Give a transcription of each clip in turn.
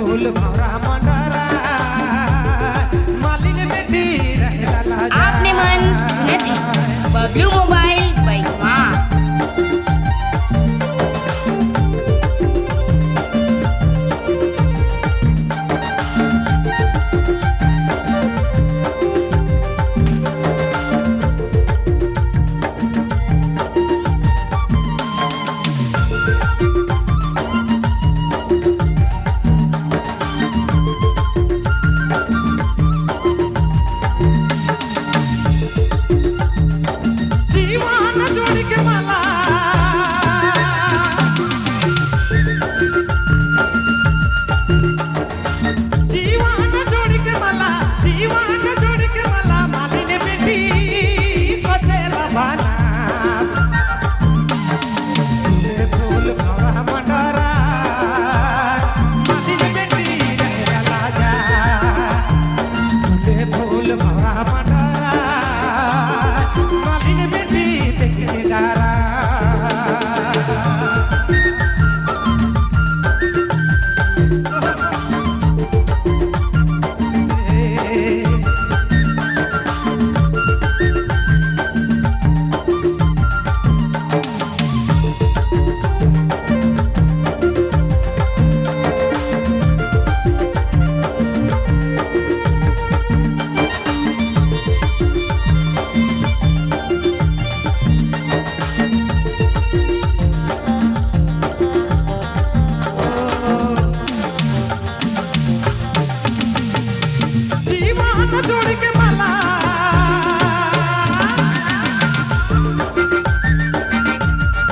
फूल भौरा मंडरा मालिन बेटी रहेला लाजा। आपने मन सुने थी बबलू मोबाइल बैठवा। जीवन जोड़ के माला जीवन जोड़ के माला जीवन जोड़ के माला मालिन बेटी सोचेला बाना फूल भौरा मंडरा मालिन बेटी रहेला लाजा। फूल भौरा मंडरा मालिन बेटी देखले डारा। जीवन जोड़ के माला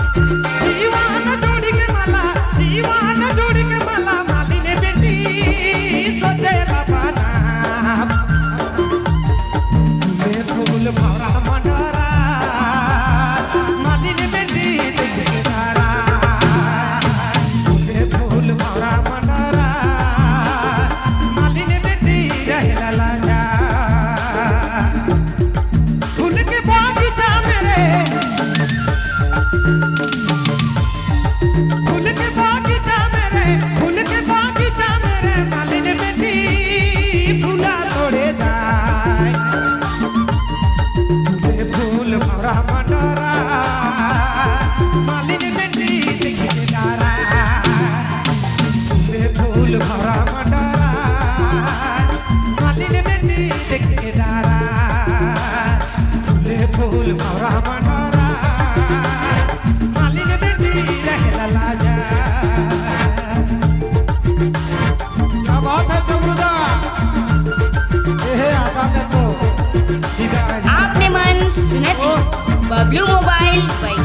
जीवन जोड़ के माला जीवन जोड़ के माला मालिन बेटी सोचेला बाना फूल भौरा मंडरा मालिन बेटी देखले डारा। फूल भौरा मंडरा मालिन बेटी रहेला लाजा। फूल के बागीचा मेरे फूल के बागीचा मेरे फूल के बागीचा मेरे मालिन बेटी फूला तोड़े जाए। फूल भौरा मंडरा मालिन बेटी देखले डारा। फूल भौरा मंडरा मालिन बेटी देखले डारा। फूल भौरा मंडरा मालिन बेटी रहेला लाजा। क्या बात है चमरुदा आका में तो आपने मन सुने थी बबलू मोबाइल बैठवा।